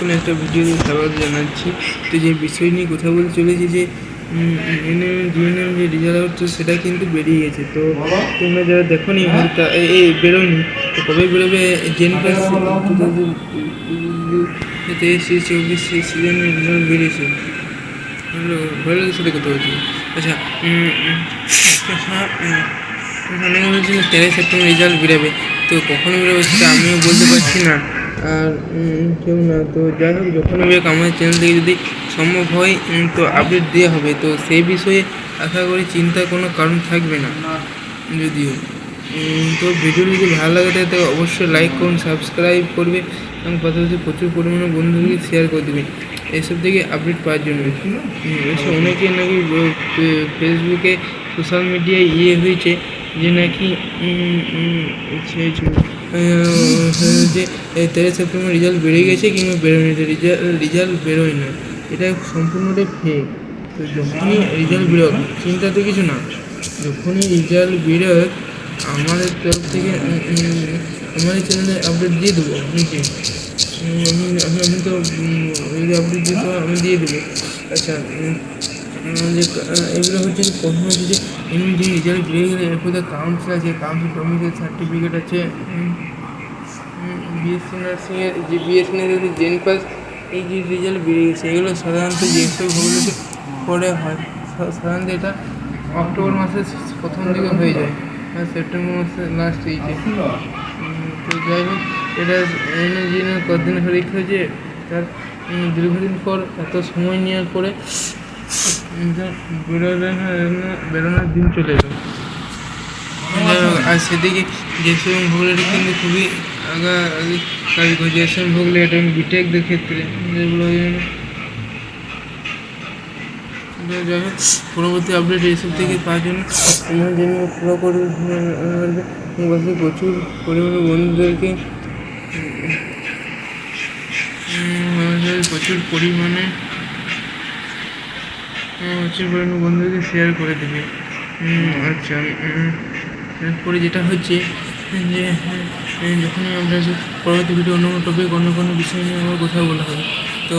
নতুন একটা ভিডিওতে স্বাগত জানাচ্ছি। তো যে বিষয় নিয়ে কথা বলতে চলেছি যে জিএনএম যে রেজাল্ট হচ্ছে সেটা কিন্তু বেরিয়ে গেছে। তো তোমরা যারা দেখো নি হয়তো এই বেরোনি, তো কবে বেরোবে জেন প্লাস 2023-24 সেই সিজনের রেজাল্ট বেরিয়েছে। ভালো সাথে কথা বলছি। আচ্ছা অনেকে বলছে 13 সেপ্টেম্বর রেজাল্ট বেরোবে, তো কখন বেরোবে সেটা আমিও বলতে পারছি না, আর কেউ না। তো যাই হোক, যখন বেরোবে আমাদের চ্যানেল থেকে যদি সম্ভব হয় তো আপডেট দেওয়া হবে। তো সেই বিষয়ে আশা করি চিন্তার কোনো কারণ থাকবে না। যদিও তো ভিডিও যদি ভালো লাগে থাকে তো অবশ্যই লাইক করুন, সাবস্ক্রাইব করবে এবং পাশাপাশি প্রচুর পরিমাণে বন্ধুদেরকে শেয়ার করে দেবে এইসব থেকে আপডেট পাওয়ার জন্য। এসব অনেকে নাকি ফেসবুকে সোশ্যাল মিডিয়ায় হয়েছে যে নাকি যে 13 সেপ্টেম্বর রেজাল্ট বেড়ে গেছে কিংবা বেরোয়নি, রেজাল্ট বেরোয় না, এটা সম্পূর্ণটাই ফেক। তো যখনই রেজাল্ট বেরোক চিন্তা তো কিছু না, যখনই রেজাল্ট বেরোক আমাদের তরফ থেকে আমাদের চ্যানেলে আপডেট দিয়ে দেবো নিচে। আমি তো যদি আপডেট দিতে আমি দিয়ে দেবো। আচ্ছা যে এগুলো হচ্ছে প্রথম হচ্ছে যে এমনি যে রেজাল্ট বেরিয়ে গেলে এরপর কাউন্সিল আছে, কাউন্সিল কমিটির সার্টিফিকেট আছে, বিএসসি নার্সিংয়ের যে বিএসসি নার্সিং জেন পাস, এই যে রেজাল্ট বেরিয়ে গেছে এগুলো সাধারণত যেসব ভূগোলকে পরে হয়, সাধারণত এটা অক্টোবর মাসের প্রথম দিকে হয়ে যায়, সেপ্টেম্বর মাসের লাস্ট উইকে। তো যাই হোক, এটা কতদিন পরীক্ষা হয়েছে তার দীর্ঘদিন পর এত সময় নেওয়ার পরে বেরোনোর দিন চলে এলো। আর সেদিকে যেসব ভূগোলের কিন্তু খুবই কাজ করছে, যেসব ভূগোলে এটা বিটেকদের ক্ষেত্রে যেগুলো যাই হোক, পরবর্তী আপডেট এইসব থেকে পাওয়ার জন্য আমার জন্য ফলো করে প্রচুর পরিমাণে বন্ধুদেরকে প্রচুর পরিমাণে বন্ধুদেরকে শেয়ার করে দেবে। আচ্ছা, এরপরে যেটা হচ্ছে যে যখনই আমরা পরবর্তী ভিডিও অন্য কোনো টপিক অন্য কোনো বিষয় নিয়ে আমার কথা বলা হবে, তো